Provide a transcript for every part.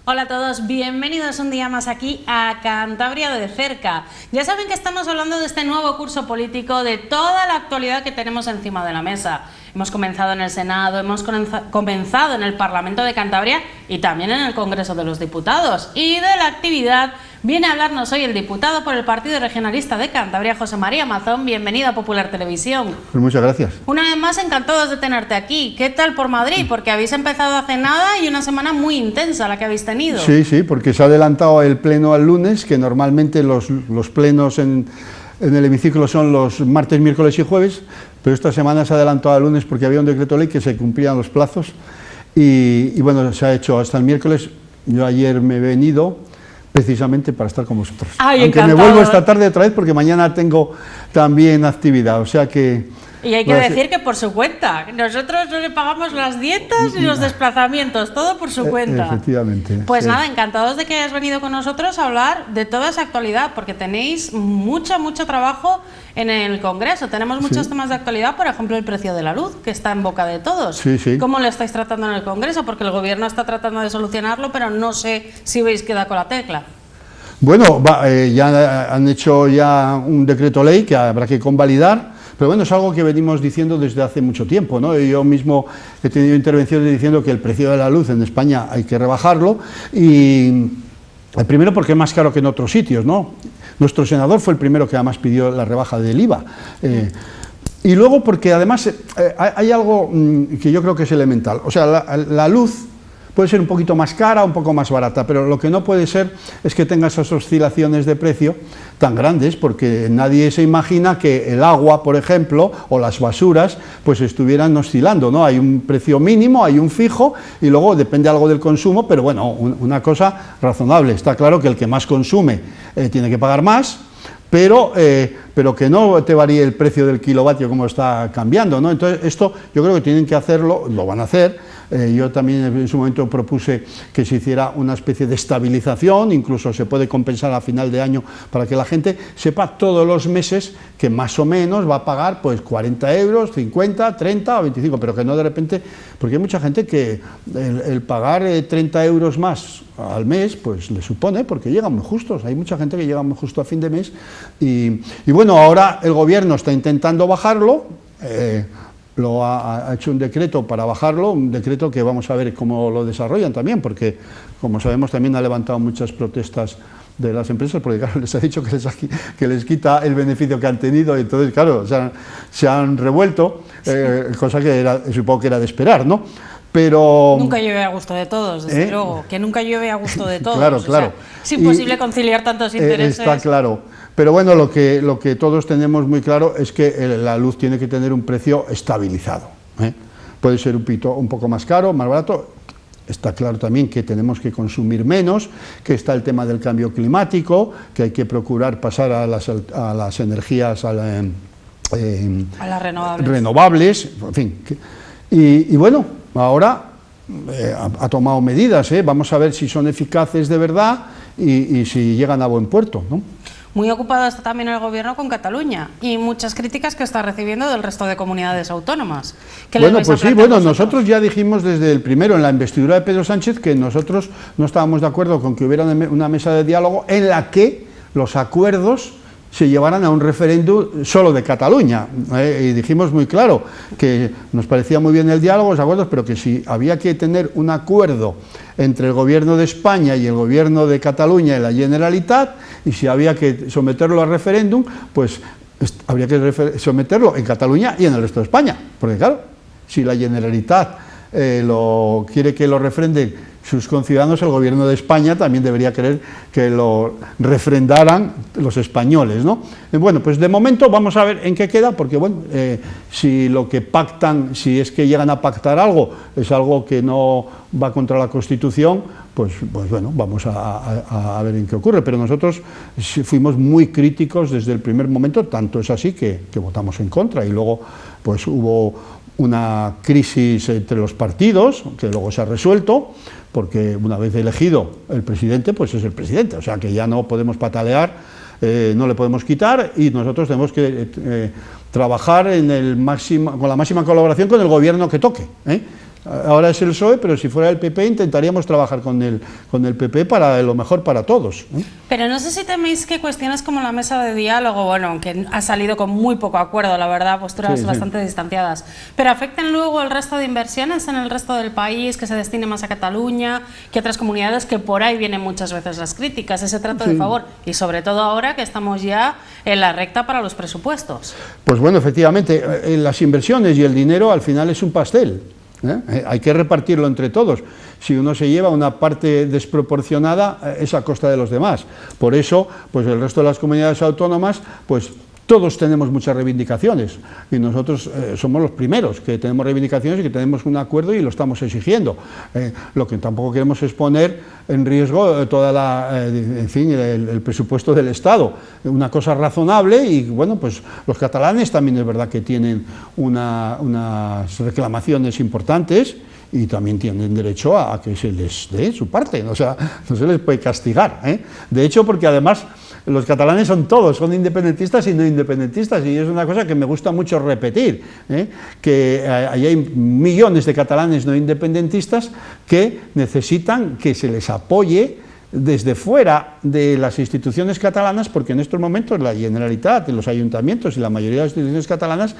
Hola a todos, bienvenidos un día más aquí a Cantabria de cerca. Ya saben que estamos hablando de este nuevo curso político, de toda la actualidad que tenemos encima de la mesa. Hemos comenzado en el Senado, hemos comenzado en el Parlamento de Cantabria y también en el Congreso de los Diputados. Y de la actividad viene a hablarnos hoy el diputado por el Partido Regionalista de Cantabria, José María Mazón. Bienvenido a Popular Televisión. Pues muchas gracias. Una vez más, encantados de tenerte aquí. ¿Qué tal por Madrid? Porque habéis empezado hace nada y una semana muy intensa la que habéis tenido. Sí, porque se ha adelantado el pleno al lunes, que normalmente los plenos en el hemiciclo son los martes, miércoles y jueves, pero esta semana se ha adelantado al lunes porque había un decreto ley que se cumplían los plazos y bueno, se ha hecho hasta el miércoles. Yo ayer me he venido precisamente para estar con vosotros. Ay, aunque encantado. me vuelvo esta tarde otra vez porque mañana tengo también actividad, o sea que... Y hay que decir que por su cuenta. Nosotros no le pagamos las dietas ni los desplazamientos, todo por su cuenta. Efectivamente. Pues sí. nada, encantados de que hayas venido con nosotros a hablar de toda esa actualidad, porque tenéis mucho trabajo en el Congreso. Tenemos muchos temas de actualidad, por ejemplo, el precio de la luz, que está en boca de todos. Sí. ¿Cómo lo estáis tratando en el Congreso? Porque el Gobierno está tratando de solucionarlo, pero no sé si veis que da con la tecla. Bueno, ya han hecho ya un decreto ley que habrá que convalidar. Pero bueno, es algo que venimos diciendo desde hace mucho tiempo, ¿no? Yo mismo he tenido intervenciones diciendo que el precio de la luz en España hay que rebajarlo, y primero porque es más caro que en otros sitios, ¿no? Nuestro senador fue el primero que además pidió la rebaja del IVA. Y luego porque además hay algo que yo creo que es elemental. O sea, la luz puede ser un poquito más cara, un poco más barata, pero lo que no puede ser es que tenga esas oscilaciones de precio tan grandes, porque nadie se imagina que el agua, por ejemplo, o las basuras, pues estuvieran oscilando, ¿no? Hay un precio mínimo, hay un fijo, y luego depende algo del consumo, pero bueno, una cosa razonable. Está claro que el que más consume tiene que pagar más, pero que no te varíe el precio del kilovatio como está cambiando, ¿no? Entonces, esto yo creo que tienen que hacerlo, lo van a hacer. Yo también en su momento propuse que se hiciera una especie de estabilización, incluso se puede compensar a final de año para que la gente sepa todos los meses que más o menos va a pagar pues 40 euros, 50, 30 o 25, pero que no de repente, porque hay mucha gente que el pagar 30 euros más al mes pues le supone, porque llegan muy justos, hay mucha gente que llega muy justo a fin de mes y bueno, ahora el gobierno está intentando bajarlo. Ha hecho un decreto para bajarlo, un decreto que vamos a ver cómo lo desarrollan también, porque como sabemos también ha levantado muchas protestas de las empresas, porque claro, les ha dicho que les quita el beneficio que han tenido, y entonces claro, se han revuelto, cosa que supongo que era de esperar, ¿no? Pero... Nunca llueve a gusto de todos, desde luego, que nunca llueve a gusto de todos. Claro. O sea, es imposible conciliar tantos intereses. Está claro. Pero bueno, lo que todos tenemos muy claro es que la luz tiene que tener un precio estabilizado. Puede ser un poco más caro, más barato. Está claro también que tenemos que consumir menos, que está el tema del cambio climático, que hay que procurar pasar a las energías a las renovables, en fin. Y bueno, ahora ha tomado medidas, vamos a ver si son eficaces de verdad y si llegan a buen puerto, ¿no? Muy ocupado está también el Gobierno con Cataluña y muchas críticas que está recibiendo del resto de comunidades autónomas. Bueno, pues sí, nosotros ya dijimos desde el primero, en la investidura de Pedro Sánchez, que nosotros no estábamos de acuerdo con que hubiera una mesa de diálogo en la que los acuerdos se llevaran a un referéndum solo de Cataluña. Y dijimos muy claro que nos parecía muy bien el diálogo, los acuerdos, pero que si había que tener un acuerdo entre el Gobierno de España y el Gobierno de Cataluña y la Generalitat, y si había que someterlo a referéndum, pues habría que someterlo en Cataluña y en el resto de España. Porque claro, si la Generalitat quiere que lo refrenden sus conciudadanos, el Gobierno de España también debería querer que lo refrendaran los españoles, ¿no? Bueno, pues de momento vamos a ver en qué queda, porque bueno, si lo que pactan, si es que llegan a pactar algo, es algo que no va contra la Constitución, pues bueno, vamos a ver en qué ocurre. Pero nosotros fuimos muy críticos desde el primer momento, tanto es así que votamos en contra, y luego pues hubo una crisis entre los partidos, que luego se ha resuelto, porque una vez elegido el presidente, pues es el presidente, o sea que ya no podemos patalear, no le podemos quitar, y nosotros tenemos que trabajar con la máxima colaboración con el gobierno que toque, Ahora es el PSOE, pero si fuera el PP intentaríamos trabajar con el PP para lo mejor para todos. Pero no sé si teméis que cuestiones como la mesa de diálogo, bueno, aunque ha salido con muy poco acuerdo, la verdad, posturas bastante distanciadas, pero afecten luego el resto de inversiones en el resto del país, que se destine más a Cataluña que a otras comunidades, que por ahí vienen muchas veces las críticas, ese trato de favor, y sobre todo ahora que estamos ya en la recta para los presupuestos. Pues bueno, efectivamente, las inversiones y el dinero al final es un pastel. Hay que repartirlo entre todos. Si uno se lleva una parte desproporcionada, es a costa de los demás. Por eso, pues el resto de las comunidades autónomas, pues todos tenemos muchas reivindicaciones y nosotros somos los primeros que tenemos reivindicaciones y que tenemos un acuerdo y lo estamos exigiendo. Lo que tampoco queremos es poner en riesgo toda el presupuesto del Estado. Una cosa razonable y bueno, pues los catalanes también es verdad que tienen unas reclamaciones importantes y también tienen derecho a que se les dé su parte, o sea, no se les puede castigar. De hecho, porque además los catalanes son todos, son independentistas y no independentistas, y es una cosa que me gusta mucho repetir, que hay millones de catalanes no independentistas que necesitan que se les apoye desde fuera de las instituciones catalanas, porque en estos momentos la Generalitat, los ayuntamientos y la mayoría de las instituciones catalanas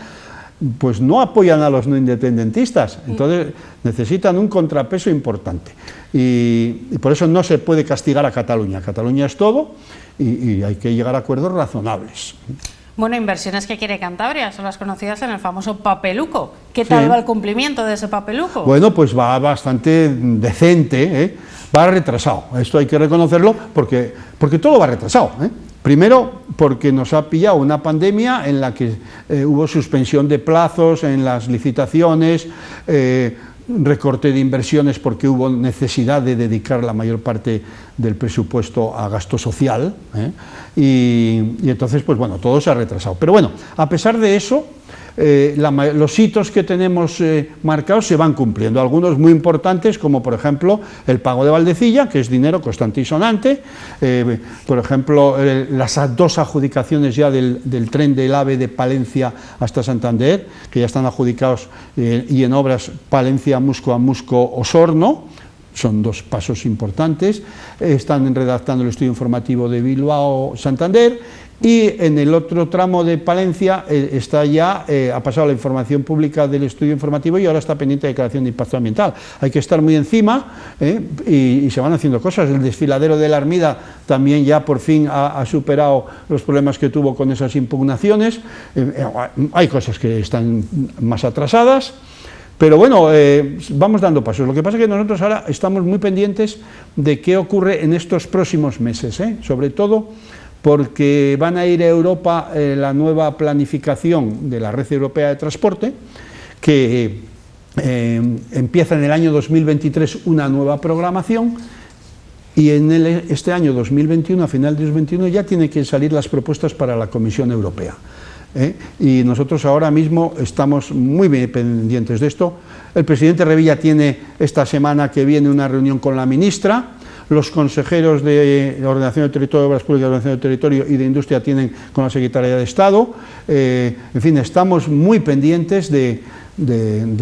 pues no apoyan a los no independentistas, entonces necesitan un contrapeso importante y por eso no se puede castigar a Cataluña. Cataluña es todo y hay que llegar a acuerdos razonables. Bueno, inversiones que quiere Cantabria son las conocidas en el famoso papeluco. ¿Qué tal va el cumplimiento de ese papeluco? Bueno, pues va bastante decente, va retrasado, esto hay que reconocerlo porque todo va retrasado. Primero, porque nos ha pillado una pandemia en la que hubo suspensión de plazos en las licitaciones, recorte de inversiones porque hubo necesidad de dedicar la mayor parte del presupuesto a gasto social, y entonces, pues bueno, todo se ha retrasado. Pero bueno, a pesar de eso, los hitos que tenemos marcados se van cumpliendo, algunos muy importantes, como por ejemplo el pago de Valdecilla, que es dinero constante y sonante, por ejemplo las dos adjudicaciones ya del tren del AVE de Palencia hasta Santander, que ya están adjudicados, y en obras Palencia-Musco-Osorno, son dos pasos importantes. Están redactando el estudio informativo de Bilbao-Santander, y en el otro tramo de Palencia ha pasado la información pública del estudio informativo y ahora está pendiente de declaración de impacto ambiental. Hay que estar muy encima, y se van haciendo cosas. El desfiladero de la Armida también ya por fin ha superado los problemas que tuvo con esas impugnaciones. Hay cosas que están más atrasadas, pero bueno, vamos dando pasos. Lo que pasa es que nosotros ahora estamos muy pendientes de qué ocurre en estos próximos meses, sobre todo porque van a ir a Europa la nueva planificación de la Red Europea de Transporte, que empieza en el año 2023 una nueva programación, y en este año 2021, a final de 2021, ya tienen que salir las propuestas para la Comisión Europea. Y nosotros ahora mismo estamos muy bien pendientes de esto. El presidente Revilla tiene esta semana que viene una reunión con la ministra. Los consejeros de Ordenación del Territorio, Obras Públicas, Ordenación del Territorio y de Industria tienen con la Secretaría de Estado. En fin, estamos muy pendientes de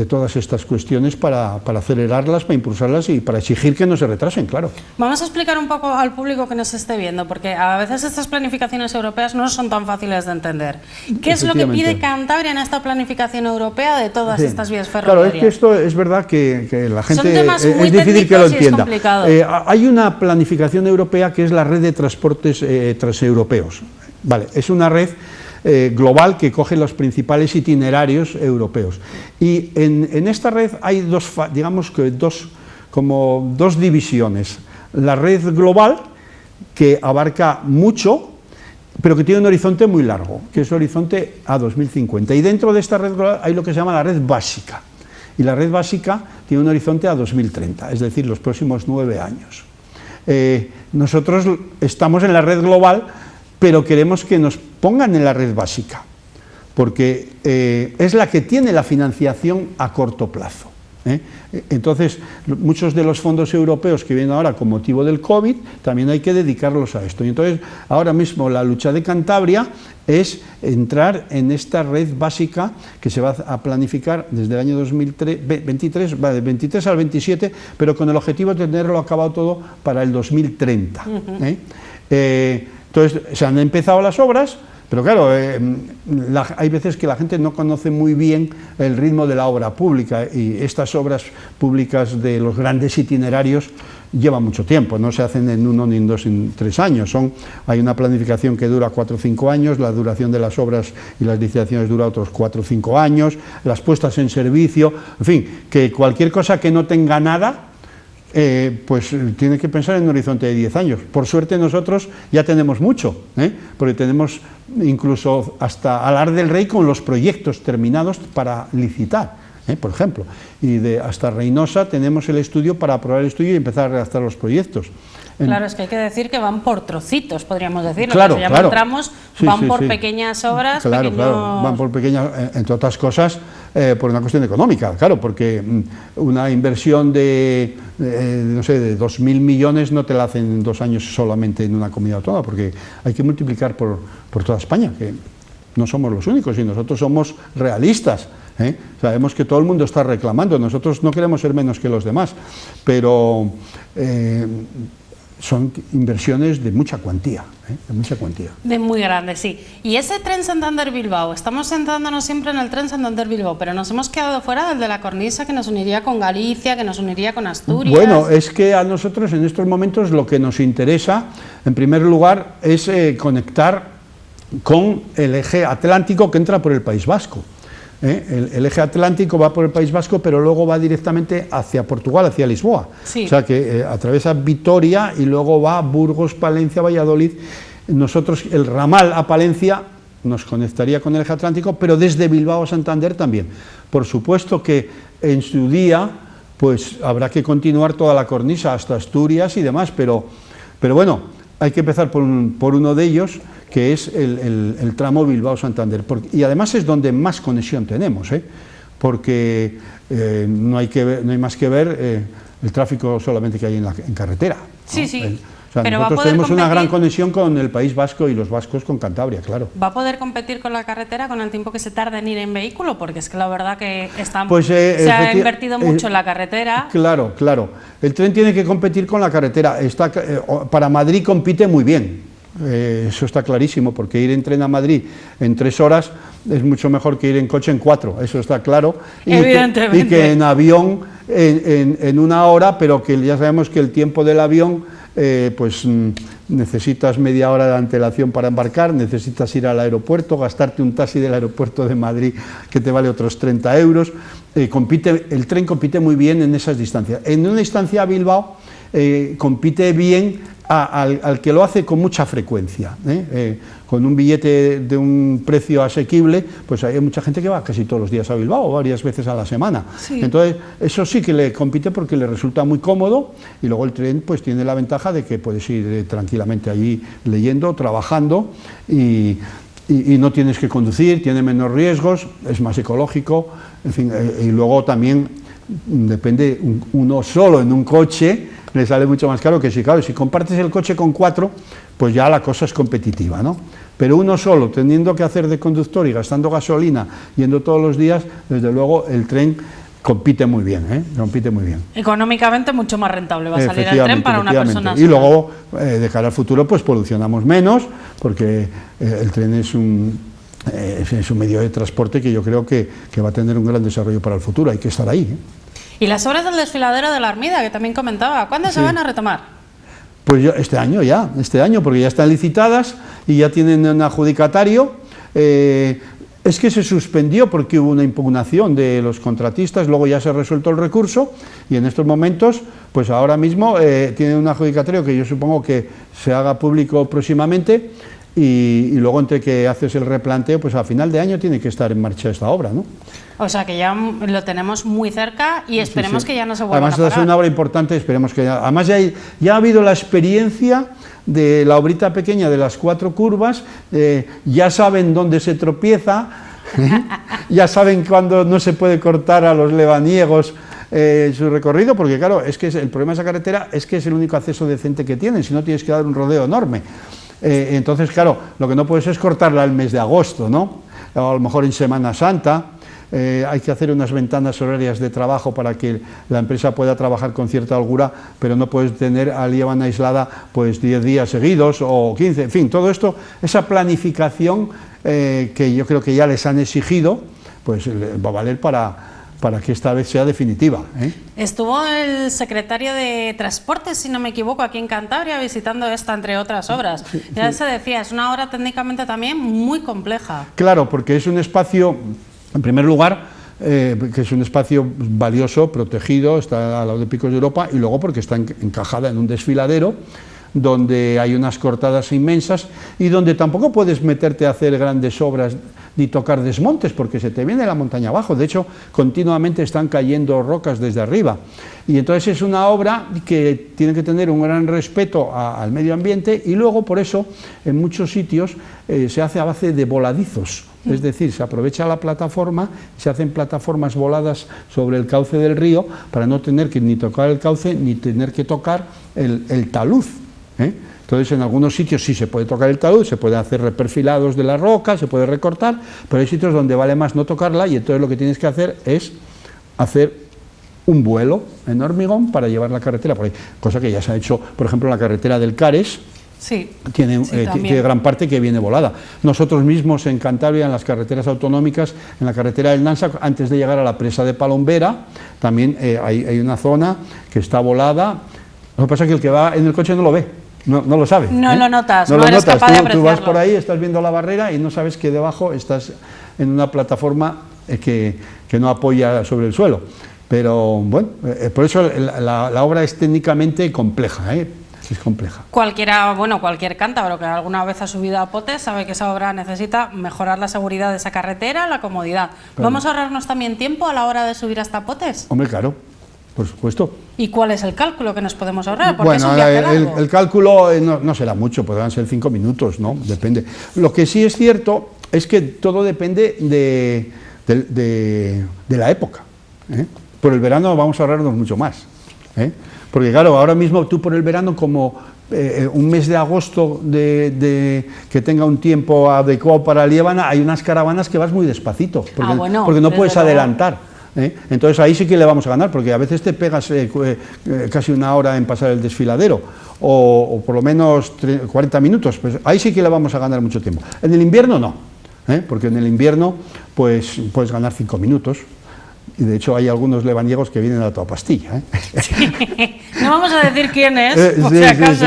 todas estas cuestiones para acelerarlas, para impulsarlas y para exigir que no se retrasen, claro. Vamos a explicar un poco al público que nos esté viendo, porque a veces estas planificaciones europeas no son tan fáciles de entender. ¿Qué es lo que pide Cantabria en esta planificación europea de todas estas vías ferroviarias? Claro, es que esto es verdad que la gente es difícil que lo entienda. Hay una planificación europea que es la red de transportes transeuropeos. Vale, es una red global que coge los principales itinerarios europeos. Y en esta red hay dos divisiones. La red global, que abarca mucho, pero que tiene un horizonte muy largo, que es el horizonte a 2050. Y dentro de esta red global hay lo que se llama la red básica. Y la red básica tiene un horizonte a 2030, es decir, los próximos 9 años. Nosotros estamos en la red global, pero queremos que nos pongan en la red básica, porque es la que tiene la financiación a corto plazo. Entonces, muchos de los fondos europeos que vienen ahora con motivo del COVID, también hay que dedicarlos a esto. Y entonces, ahora mismo la lucha de Cantabria es entrar en esta red básica que se va a planificar desde el año 2023, va del 23 al 27, pero con el objetivo de tenerlo acabado todo para el 2030. Entonces, se han empezado las obras, pero claro, hay veces que la gente no conoce muy bien el ritmo de la obra pública, y estas obras públicas de los grandes itinerarios llevan mucho tiempo, no se hacen en 1, ni en 2, ni en 3 años. Hay una planificación que dura 4 o 5 años, la duración de las obras y las licitaciones dura otros 4 o 5 años, las puestas en servicio, en fin, que cualquier cosa que no tenga nada, pues tiene que pensar en un horizonte de 10 años. Por suerte nosotros ya tenemos mucho, porque tenemos incluso hasta Alar del Rey con los proyectos terminados para licitar, por ejemplo, y hasta Reynosa tenemos el estudio para aprobar el estudio y empezar a redactar los proyectos. Claro, es que hay que decir que van por trocitos, podríamos decirlo, claro, que se llaman tramos, sí, van sí, por sí. pequeñas obras, claro, van por pequeñas, entre otras cosas, por una cuestión económica, claro, porque una inversión de no sé, de 2.000 millones no te la hacen en 2 años solamente en una comunidad autónoma, porque hay que multiplicar por toda España, que no somos los únicos, y nosotros somos realistas. Sabemos que todo el mundo está reclamando, nosotros no queremos ser menos que los demás, pero son inversiones de mucha cuantía, de mucha cuantía. De muy grande, sí. Y ese tren Santander-Bilbao, estamos centrándonos siempre en el tren Santander-Bilbao, pero nos hemos quedado fuera del de la cornisa, que nos uniría con Galicia, que nos uniría con Asturias. Bueno, es que a nosotros en estos momentos lo que nos interesa, en primer lugar, es conectar con el eje atlántico que entra por el País Vasco. El eje atlántico va por el País Vasco, pero luego va directamente hacia Portugal, hacia Lisboa. Sí. O sea que atraviesa Vitoria y luego va a Burgos, Palencia, Valladolid. Nosotros, el ramal a Palencia nos conectaría con el eje atlántico, pero desde Bilbao a Santander también. Por supuesto que en su día pues habrá que continuar toda la cornisa hasta Asturias y demás, pero bueno, hay que empezar por uno de ellos, que es el tramo Bilbao-Santander, y además es donde más conexión tenemos, porque no hay más que ver el tráfico solamente que hay en carretera, ¿no? Sí, sí. Pero nosotros tenemos una gran conexión con el País Vasco y los vascos con Cantabria, claro. ¿Va a poder competir con la carretera con el tiempo que se tarda en ir en vehículo? Porque es que la verdad que se ha invertido mucho en la carretera. Claro, claro. El tren tiene que competir con la carretera. Para Madrid compite muy bien. Eso está clarísimo, porque ir en tren a Madrid en 3 horas es mucho mejor que ir en coche en 4, eso está claro. Evidentemente. Y que en avión en 1 hora, pero que ya sabemos que el tiempo del avión, pues necesitas media hora de antelación para embarcar, necesitas ir al aeropuerto, gastarte un taxi del aeropuerto de Madrid que te vale otros 30 euros. El tren compite muy bien en esas distancias. En una distancia a Bilbao compite bien al que lo hace con mucha frecuencia, con un billete de un precio asequible, pues hay mucha gente que va casi todos los días a Bilbao, varias veces a la semana. Sí. Entonces eso sí que le compite porque le resulta muy cómodo, y luego el tren pues tiene la ventaja de que puedes ir tranquilamente allí leyendo, trabajando, y no tienes que conducir, tiene menos riesgos, es más ecológico, en fin, y luego también depende, uno solo en un coche le sale mucho más caro que si compartes el coche con 4, pues ya la cosa es competitiva, ¿no? Pero uno solo, teniendo que hacer de conductor y gastando gasolina, yendo todos los días, desde luego el tren compite muy bien, compite muy bien. Económicamente mucho más rentable va a salir el tren para una persona sola. Y luego, de cara al futuro, pues polucionamos menos, porque el tren es un medio de transporte que yo creo que va a tener un gran desarrollo para el futuro, hay que estar ahí. Y las obras del desfiladero de la Armida, que también comentaba, ¿cuándo se van a retomar? Pues este año, porque ya están licitadas y ya tienen un adjudicatario. Es que se suspendió porque hubo una impugnación de los contratistas, luego ya se ha resuelto el recurso, y en estos momentos, pues ahora mismo tienen un adjudicatario que yo supongo que se haga público próximamente, y luego entre que haces el replanteo, pues a final de año tiene que estar en marcha esta obra, ¿no? O sea que ya lo tenemos muy cerca y esperemos que ya no se vuelva a parar. Además es una obra importante, esperemos que además ya ha habido la experiencia de la obrita pequeña de las 4 curvas, ya saben dónde se tropieza, ya saben cuándo no se puede cortar a los lebaniegos su recorrido, porque claro, es que el problema de esa carretera es que es el único acceso decente que tienen, si no tienes que dar un rodeo enorme. Entonces, claro, lo que no puedes es cortarla el mes de agosto, ¿no? O a lo mejor en Semana Santa. Hay que hacer unas ventanas horarias de trabajo para que la empresa pueda trabajar con cierta holgura, pero no puedes tener a Liébana aislada pues 10 días seguidos o 15, en fin, todo esto, esa planificación que yo creo que ya les han exigido, pues va a valer para que esta vez sea definitiva. Estuvo el secretario de Transportes, si no me equivoco, aquí en Cantabria visitando esta, entre otras obras. Ya se decía, es una obra técnicamente también muy compleja. Claro, porque es un espacio, en primer lugar, que es un espacio valioso, protegido, está al lado de Picos de Europa, y luego porque está encajada en un desfiladero donde hay unas cortadas inmensas y donde tampoco puedes meterte a hacer grandes obras ni tocar desmontes porque se te viene la montaña abajo. De hecho, continuamente están cayendo rocas desde arriba y entonces es una obra que tiene que tener un gran respeto al medio ambiente y luego por eso en muchos sitios se hace a base de voladizos. Es decir, se aprovecha la plataforma, se hacen plataformas voladas sobre el cauce del río para no tener que ni tocar el cauce ni tener que tocar el talud. Entonces en algunos sitios sí se puede tocar el talud, se puede hacer reperfilados de la roca, se puede recortar, pero hay sitios donde vale más no tocarla y entonces lo que tienes que hacer es hacer un vuelo en hormigón para llevar la carretera por ahí, cosa que ya se ha hecho, por ejemplo, en la carretera del Cares. Sí, tiene gran parte que viene volada. Nosotros mismos en Cantabria, en las carreteras autonómicas, en la carretera del Nansa, antes de llegar a la presa de Palombera, también hay una zona que está volada. Lo que pasa es que el que va en el coche no lo ve, no lo sabe. No lo notas, no lo eres notas. capaz de apreciarlo. Tú vas por ahí, estás viendo la barrera y no sabes que debajo estás en una plataforma que no apoya sobre el suelo. Pero bueno, por eso la obra es técnicamente compleja, es compleja. Cualquier cántabro que alguna vez ha subido a Potes sabe que esa obra necesita mejorar la seguridad de esa carretera, la comodidad. Claro. ¿Vamos a ahorrarnos también tiempo a la hora de subir hasta Potes? Hombre, claro, por supuesto. ¿Y cuál es el cálculo que nos podemos ahorrar? Porque Bueno, es un viaje largo. el cálculo no será mucho, podrán ser 5 minutos, ¿no? Depende. Lo que sí es cierto es que todo depende de la época. Por el verano vamos a ahorrarnos mucho más. Porque claro, ahora mismo tú por el verano como un mes de agosto que tenga un tiempo adecuado para Liébana, hay unas caravanas que vas muy despacito, porque no puedes adelantar. Entonces ahí sí que le vamos a ganar, porque a veces te pegas casi una hora en pasar el desfiladero, o por lo menos 40 minutos, pues ahí sí que le vamos a ganar mucho tiempo. En el invierno no, porque en el invierno pues puedes ganar 5 minutos. Y de hecho hay algunos lebaniegos que vienen a toda pastilla. Sí. No vamos a decir quién es, por si acaso.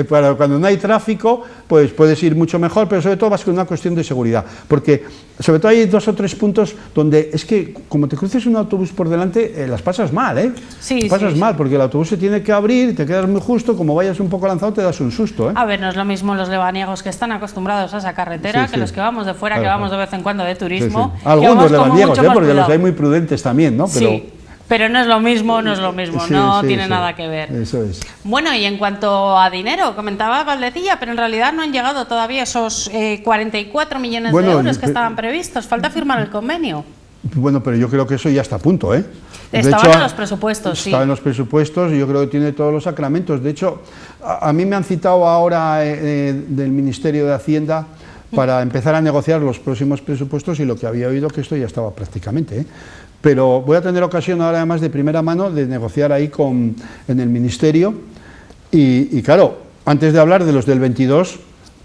Para cuando no hay tráfico, pues puedes ir mucho mejor, pero sobre todo vas con una cuestión de seguridad. Porque sobre todo hay 2 o 3 puntos donde es que como te cruces un autobús por delante, las pasas mal, Sí, pasas mal, porque el autobús se tiene que abrir, te quedas muy justo, como vayas un poco lanzado te das un susto. A ver, no es lo mismo los lebaniegos que están acostumbrados a esa carretera que los que vamos de fuera, que vamos de vez en cuando de turismo. Algunos lebaniegos, porque los hay muy prudentes también, ¿no? Pero, sí, pero no es lo mismo, no tiene nada que ver. Eso es. Bueno, y en cuanto a dinero, comentaba Valdecilla, pero en realidad no han llegado todavía esos 44 millones de euros que estaban previstos, falta firmar el convenio. Bueno, pero yo creo que eso ya está a punto, Estaban en los presupuestos, sí. Estaba en los presupuestos y yo creo que tiene todos los sacramentos. De hecho, a mí me han citado ahora del Ministerio de Hacienda para empezar a negociar los próximos presupuestos y lo que había oído que esto ya estaba prácticamente. Pero voy a tener ocasión ahora además de primera mano de negociar ahí en el Ministerio y claro, antes de hablar de los del 22,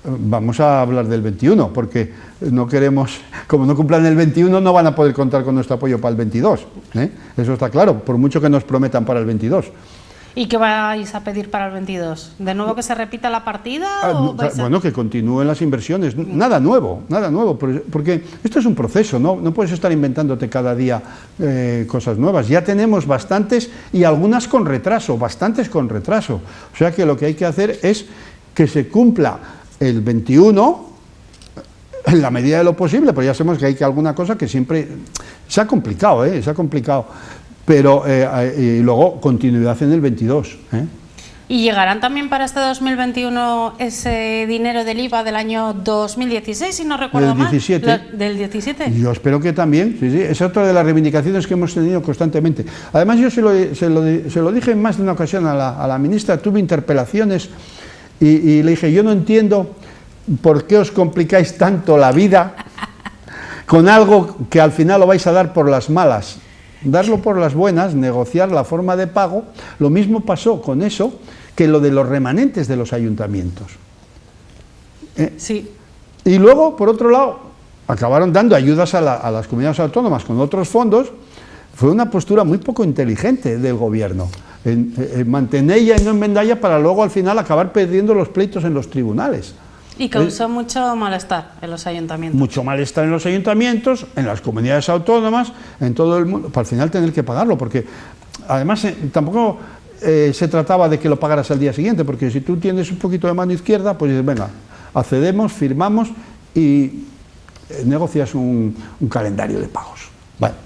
vamos a hablar del 21, porque no queremos, como no cumplan el 21, no van a poder contar con nuestro apoyo para el 22. Eso está claro, por mucho que nos prometan para el 22. ¿Y qué vais a pedir para el 22? ¿De nuevo que se repita la partida? Bueno, que continúen las inversiones, nada nuevo, porque esto es un proceso, no puedes estar inventándote cada día cosas nuevas. Ya tenemos bastantes y algunas con retraso, bastantes con retraso. O sea que lo que hay que hacer es que se cumpla el 21 en la medida de lo posible, pero ya sabemos que hay alguna cosa que siempre se ha complicado, pero y luego continuidad en el 22. ¿Y llegarán también para este 2021 ese dinero del IVA del año 2016, si no recuerdo mal? ¿Del 17? Yo espero que también, sí, es otra de las reivindicaciones que hemos tenido constantemente. Además, yo se lo dije en más de una ocasión a la ministra, tuve interpelaciones y le dije, yo no entiendo por qué os complicáis tanto la vida con algo que al final lo vais a dar por las malas. Darlo por las buenas, negociar la forma de pago. Lo mismo pasó con eso que lo de los remanentes de los ayuntamientos. Sí. Y luego, por otro lado, acabaron dando ayudas a las comunidades autónomas con otros fondos. Fue una postura muy poco inteligente del gobierno. En mantenerla y no enmendarla para luego al final acabar perdiendo los pleitos en los tribunales. Y causó mucho malestar en los ayuntamientos. Mucho malestar en los ayuntamientos, en las comunidades autónomas, en todo el mundo, para al final tener que pagarlo, porque además tampoco se trataba de que lo pagaras al día siguiente, porque si tú tienes un poquito de mano izquierda, pues dices, venga, accedemos, firmamos y negocias un calendario de pagos. Bueno,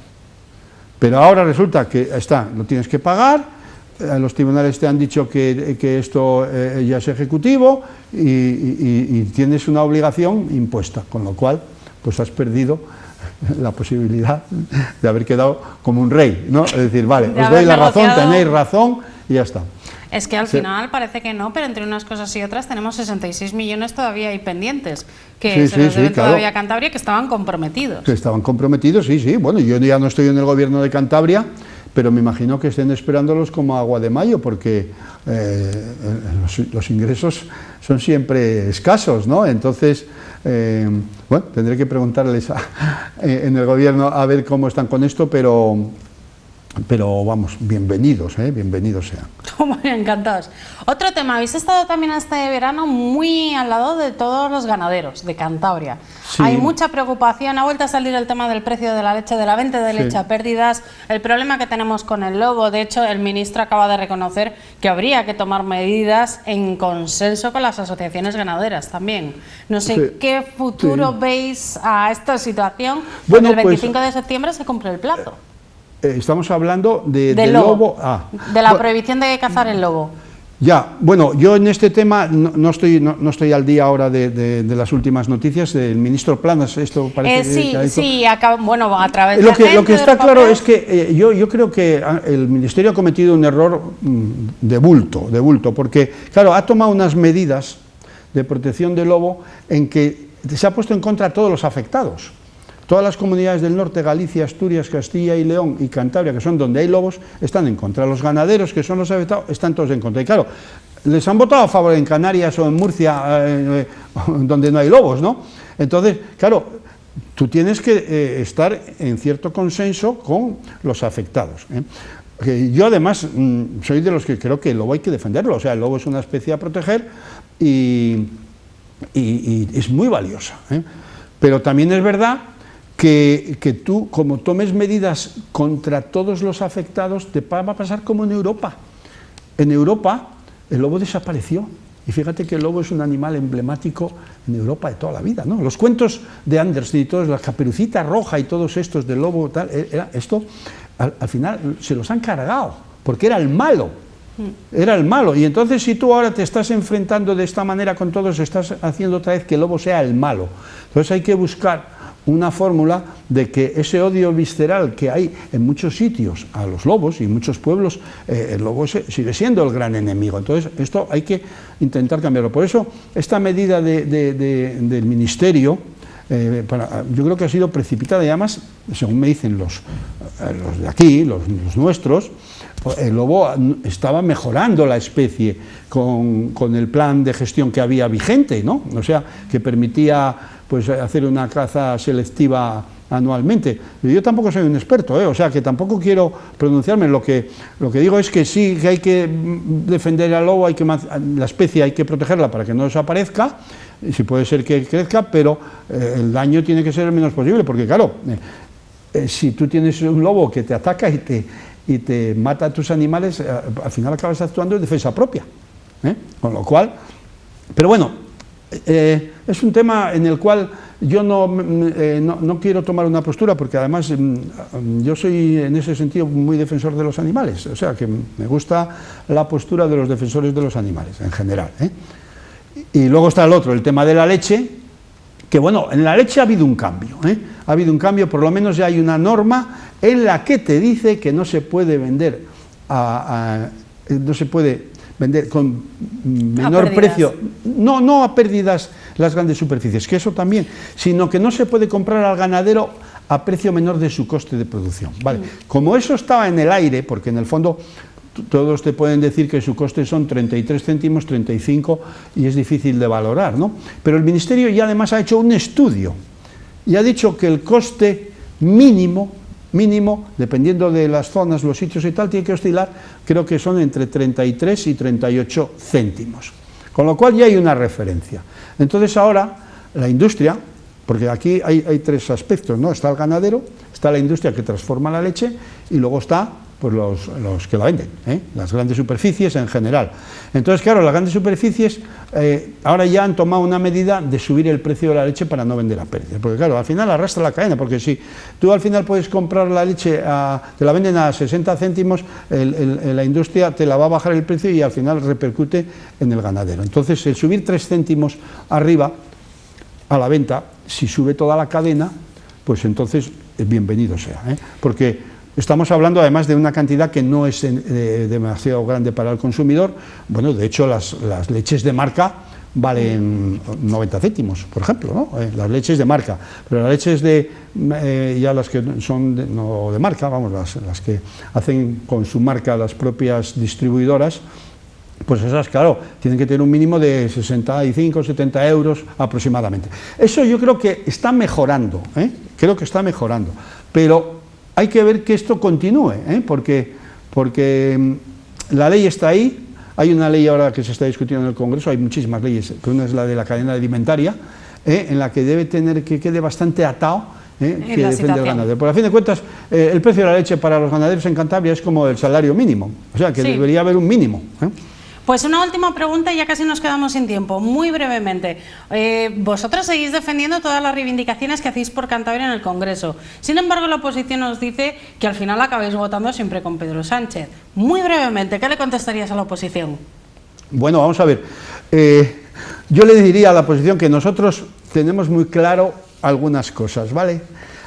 pero ahora resulta que lo tienes que pagar. Los tribunales te han dicho que esto ya es ejecutivo y tienes una obligación impuesta, con lo cual pues has perdido la posibilidad de haber quedado como un rey, ¿no? Es decir, vale, os doy la razón, tenéis razón y ya está. Es que al final parece que no, pero entre unas cosas y otras tenemos 66 millones todavía ahí pendientes, que se los deben todavía a Cantabria, que estaban comprometidos. Que estaban comprometidos, sí. Bueno, yo ya no estoy en el gobierno de Cantabria, pero me imagino que estén esperándolos como agua de mayo, porque los ingresos son siempre escasos, ¿no? Entonces, bueno, tendré que preguntarles en el gobierno a ver cómo están con esto, pero vamos, bienvenidos sean. Muy encantados. Otro tema, habéis estado también este verano muy al lado de todos los ganaderos de Cantabria. Sí. Hay mucha preocupación, ha vuelto a salir el tema del precio de la leche, de la venta de leche a pérdidas, el problema que tenemos con el lobo. De hecho, el ministro acaba de reconocer que habría que tomar medidas en consenso con las asociaciones ganaderas también. No sé qué futuro veis a esta situación, porque el 25 de septiembre se cumple el plazo. Estamos hablando del lobo. De la prohibición de cazar el lobo. Ya, bueno, yo en este tema no estoy al día ahora de las últimas noticias del ministro Planas. Esto parece bueno, a través de lo que está claro es que yo creo que el ministerio ha cometido un error de bulto, porque claro, ha tomado unas medidas de protección del lobo en que se ha puesto en contra a todos los afectados. Todas las comunidades del norte, Galicia, Asturias, Castilla y León y Cantabria, que son donde hay lobos, están en contra. Los ganaderos, que son los afectados, están todos en contra. Y claro, les han votado a favor en Canarias o en Murcia, donde no hay lobos, ¿no? Entonces, claro, tú tienes que estar en cierto consenso con los afectados. Yo además soy de los que creo que el lobo hay que defenderlo. O sea, el lobo es una especie a proteger y es muy valiosa. Pero también es verdad que tú, como tomes medidas contra todos los afectados, te va a pasar como en Europa. En Europa el lobo desapareció. Y fíjate que el lobo es un animal emblemático en Europa de toda la vida, ¿no? Los cuentos de Andersen y todos, la Caperucita Roja y todos estos del lobo, tal, esto al final se los han cargado, porque era el malo. Era el malo. Y entonces, si tú ahora te estás enfrentando de esta manera con todos, estás haciendo otra vez que el lobo sea el malo. Entonces hay que buscar una fórmula de que ese odio visceral que hay en muchos sitios a los lobos y en muchos pueblos, el lobo sigue siendo el gran enemigo. Entonces esto hay que intentar cambiarlo. Por eso esta medida del ministerio, yo creo que ha sido precipitada y además, según me dicen los de aquí, los nuestros, el lobo estaba mejorando la especie con el plan de gestión que había vigente, ¿no? O sea, que permitía pues hacer una caza selectiva anualmente. Yo tampoco soy un experto, o sea, que tampoco quiero pronunciarme. Lo que digo es que sí, que hay que defender al lobo, la especie hay que protegerla para que no desaparezca, si puede ser que crezca, pero el daño tiene que ser el menos posible, porque claro, si tú tienes un lobo que te ataca y te mata a tus animales, al final acabas actuando en defensa propia. Con lo cual, pero bueno, Es un tema en el cual yo no quiero tomar una postura, porque además yo soy en ese sentido muy defensor de los animales, o sea que me gusta la postura de los defensores de los animales en general, ¿eh? Y luego está el otro, el tema de la leche, que bueno, en la leche ha habido un cambio, ¿eh? Ha habido un cambio, por lo menos ya hay una norma en la que te dice que no se puede vender no se puede vender con menor precio, no a pérdidas las grandes superficies, que eso también, sino que no se puede comprar al ganadero a precio menor de su coste de producción, ¿vale? Como eso estaba en el aire, porque en el fondo todos te pueden decir que su coste son 33 céntimos, 35, y es difícil de valorar, ¿no? Pero el Ministerio ya además ha hecho un estudio y ha dicho que el coste mínimo, dependiendo de las zonas, los sitios y tal, tiene que oscilar, creo que son entre 33 y 38 céntimos. Con lo cual ya hay una referencia. Entonces ahora la industria, porque aquí hay tres aspectos, ¿no? Está el ganadero, está la industria que transforma la leche y luego está pues los que la venden, ¿eh? Las grandes superficies en general. Entonces, claro, las grandes superficies ahora ya han tomado una medida de subir el precio de la leche para no vender a pérdida, porque claro, al final arrastra la cadena, porque si tú al final puedes comprar la leche, te la venden a 60 céntimos, la industria te la va a bajar el precio y al final repercute en el ganadero. Entonces, el subir 3 céntimos arriba a la venta, si sube toda la cadena, pues entonces bienvenido sea, ¿eh? Porque estamos hablando además de una cantidad que no es demasiado grande para el consumidor. Bueno, de hecho las leches de marca valen 90 céntimos, por ejemplo, ¿no? Las leches de marca, pero las leches ya las que son no de marca, vamos, las que hacen con su marca las propias distribuidoras, pues esas, claro, tienen que tener un mínimo de 65, 70 euros aproximadamente. Eso yo creo que está mejorando, ¿eh? Creo que está mejorando, pero hay que ver que esto continúe, ¿eh? porque la ley está ahí. Hay una ley ahora que se está discutiendo en el Congreso, hay muchísimas leyes, que una es la de la cadena alimentaria, en la que debe tener que quede bastante atado, que defiende el ganadero. Por a fin de cuentas, el precio de la leche para los ganaderos en Cantabria es como el salario mínimo, o sea que sí, debería haber un mínimo, ¿eh? Pues una última pregunta, ya casi nos quedamos sin tiempo, muy brevemente. Vosotros seguís defendiendo todas las reivindicaciones que hacéis por Cantabria en el Congreso. Sin embargo, la oposición nos dice que al final acabáis votando siempre con Pedro Sánchez. Muy brevemente, ¿qué le contestarías a la oposición? Bueno, vamos a ver. Yo le diría a la oposición que nosotros tenemos muy claro algunas cosas, ¿vale?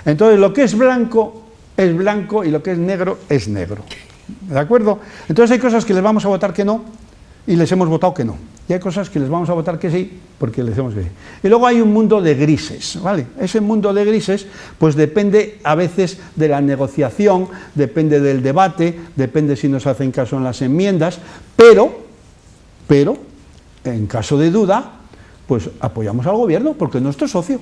Entonces, lo que es blanco y lo que es negro es negro. ¿De acuerdo? Entonces hay cosas que les vamos a votar que no, y les hemos votado que no. Y hay cosas que les vamos a votar que sí, porque les hemos que sí. Y luego hay un mundo de grises, ¿vale? Ese mundo de grises, pues depende a veces de la negociación, depende del debate, depende si nos hacen caso en las enmiendas, pero, en caso de duda, pues apoyamos al gobierno, porque es nuestro socio.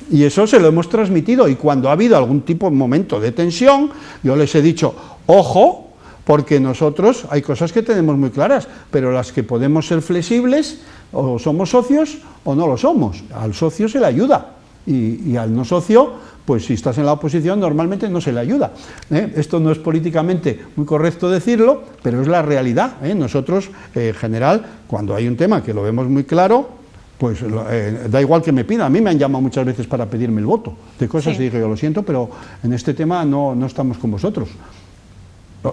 Y eso se lo hemos transmitido, y cuando ha habido algún tipo de momento de tensión, yo les he dicho, ojo, porque nosotros hay cosas que tenemos muy claras, pero las que podemos ser flexibles, o somos socios o no lo somos. Al socio se le ayuda, y al no socio, pues si estás en la oposición normalmente no se le ayuda, ¿eh? Esto no es políticamente muy correcto decirlo, pero es la realidad, ¿eh? Nosotros, en general, cuando hay un tema que lo vemos muy claro, pues da igual que me pida. A mí me han llamado muchas veces para pedirme el voto de cosas, sí. Y digo, yo lo siento, pero en este tema no estamos con vosotros.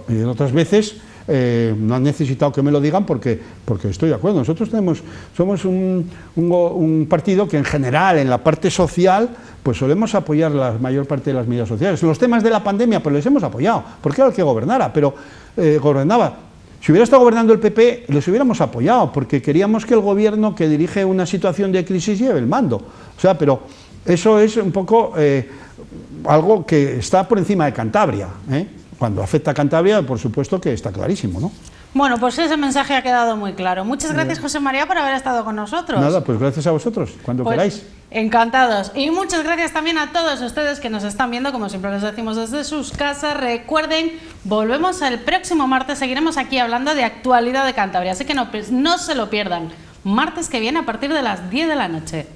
Y en otras veces no han necesitado que me lo digan porque estoy de acuerdo. Nosotros somos un partido que en general, en la parte social, pues solemos apoyar la mayor parte de las medidas sociales. Los temas de la pandemia, pues les hemos apoyado, porque era el que gobernara, pero gobernaba. Si hubiera estado gobernando el PP, les hubiéramos apoyado, porque queríamos que el gobierno que dirige una situación de crisis lleve el mando. O sea, pero eso es un poco algo que está por encima de Cantabria, ¿eh? Cuando afecta a Cantabria, por supuesto que está clarísimo, ¿no? Bueno, pues ese mensaje ha quedado muy claro. Muchas gracias, José María, por haber estado con nosotros. Nada, pues gracias a vosotros, cuando queráis. Encantados. Y muchas gracias también a todos ustedes que nos están viendo, como siempre les decimos desde sus casas. Recuerden, volvemos el próximo martes, seguiremos aquí hablando de actualidad de Cantabria, así que no se lo pierdan. Martes que viene a partir de las 10 de la noche.